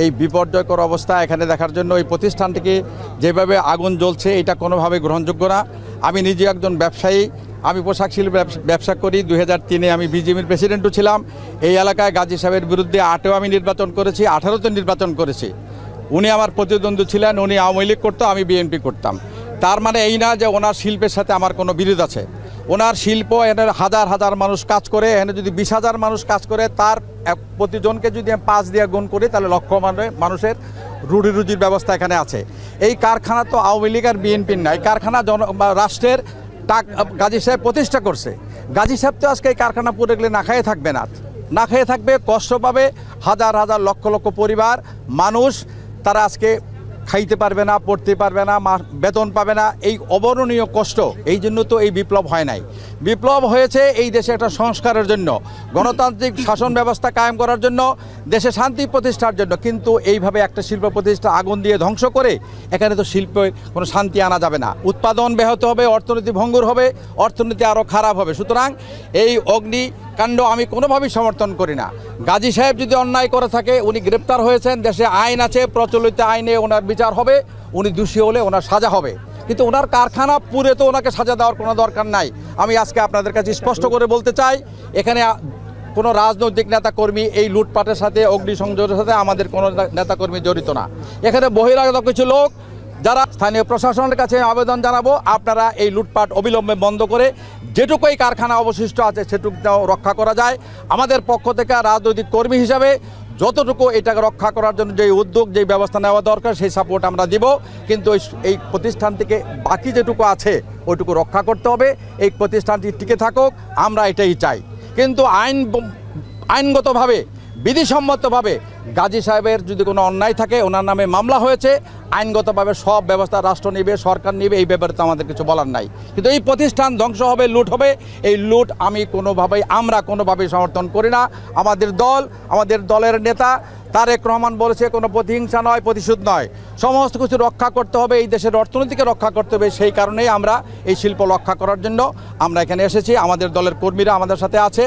এই বিপর্যয়কর অবস্থা এখানে দেখার জন্য এই প্রতিষ্ঠানটিকে যেভাবে আগুন জ্বলছে এটা কোনোভাবে গ্রহণযোগ্য না। আমি নিজে একজন ব্যবসায়ী, আমি পোশাক শিল্প ব্যবসা করি। 2003-এ আমি বিজিএমের প্রেসিডেন্টও ছিলাম। এই এলাকায় গাজী সাহেবের বিরুদ্ধে 8-এও আমি নির্বাচন করেছি, 18-তে নির্বাচন করেছি। উনি আমার প্রতিদ্বন্দ্বী ছিলেন, উনি আওয়ামী লীগ করতো, আমি বিএনপি করতাম। তার মানে এই না যে ওনার শিল্পের সাথে আমার কোনো বিরোধ আছে। ওনার শিল্প এখানে হাজার হাজার মানুষ কাজ করে, এখানে যদি 20,000 মানুষ কাজ করে, তার প্রতিজনকে যদি আমি 5 দিয়ে গুণ করি তাহলে লক্ষ মানুষের রুজির ব্যবস্থা এখানে আছে। এই কারখানা তো আওয়ামী লীগ আর বিএনপির না, এই কারখানা রাষ্ট্রের গাজী সাহেব প্রতিষ্ঠা করছে। গাজী সাহেব তো আজকে এই কারখানা পুরো গেলে না খেয়ে থাকবে না, না খেয়ে থাকবে, কষ্ট পাবে। হাজার হাজার লক্ষ লক্ষ পরিবার মানুষ তারা আজকে খাইতে পারবে না, পড়তে পারবে না, বেতন পাবে না। এই অবর্ণনীয় কষ্ট, এই জন্য তো এই বিপ্লব হয় নাই। বিপ্লব হয়েছে এই দেশে একটা সংস্কারের জন্য, গণতান্ত্রিক শাসন ব্যবস্থা কায়েম করার জন্য, দেশে শান্তি প্রতিষ্ঠার জন্য। কিন্তু এইভাবে একটা শিল্প প্রতিষ্ঠান আগুন দিয়ে ধ্বংস করে এখানে তো শিল্পে কোনো শান্তি আনা যাবে না। উৎপাদন ব্যাহত হবে, অর্থনীতি ভঙ্গুর হবে, অর্থনীতি আরও খারাপ হবে। সুতরাং এই অগ্নিকাণ্ড আমি কোনোভাবেই সমর্থন করি না। গাজী সাহেব যদি অন্যায় করে থাকে, উনি গ্রেপ্তার হয়েছেন, দেশে আইন আছে, প্রচলিত আইনে ওনার বিচার হবে, উনি দোষী হলে ওনার সাজা হবে। কিন্তু ওনার কারখানা পুরে তো ওনাকে সাজা দেওয়ার কোনো দরকার নাই। আমি আজকে আপনাদের কাছে স্পষ্ট করে বলতে চাই, এখানে কোনো রাজনৈতিক নেতাকর্মী এই লুটপাটের সাথে, অগ্নিসংযোগের সাথে আমাদের কোনো নেতাকর্মী জড়িত না। এখানে বহিরাগত কিছু লোক, যারা স্থানীয় প্রশাসনের কাছে আবেদন জানাবো, আপনারা এই লুটপাট অবিলম্বে বন্ধ করে যেটুকু এই কারখানা অবশিষ্ট আছে সেটুকু রক্ষা করা যায়। আমাদের পক্ষ থেকে রাজনৈতিক কর্মী হিসাবে যতটুকু এটাকে রক্ষা করার জন্য যে উদ্যোগ, যে ব্যবস্থা নেওয়া দরকার, সেই সাপোর্ট আমরা দিব। কিন্তু এই প্রতিষ্ঠান থেকে বাকি যেটুকু আছে ওইটুকু রক্ষা করতে হবে। এই প্রতিষ্ঠানটি টিকে থাকুক, আমরা এটাই চাই। কিন্তু আইনগতভাবে, বিধিসম্মতভাবে গাজী সাহেবের যদি কোনো অন্যায় থাকে, ওনার নামে মামলা হয়েছে, আইনগতভাবে সব ব্যবস্থা রাষ্ট্র নেবে, সরকার নেবে, এই ব্যাপারে তো আমাদের কিছু বলার নাই। কিন্তু এই প্রতিষ্ঠান ধ্বংস হবে, লুট হবে, এই লুট আমরা কোনোভাবেই সমর্থন করি না। আমাদের দলের নেতা তারেক রহমান বলেছে কোনো প্রতিহিংসা নয়, প্রতিশোধ নয়, সমস্ত কিছু রক্ষা করতে হবে, এই দেশের অর্থনীতিকে রক্ষা করতে হবে। সেই কারণেই আমরা এই শিল্প রক্ষা করার জন্য আমরা এখানে এসেছি। আমাদের দলের কর্মীরা আমাদের সাথে আছে।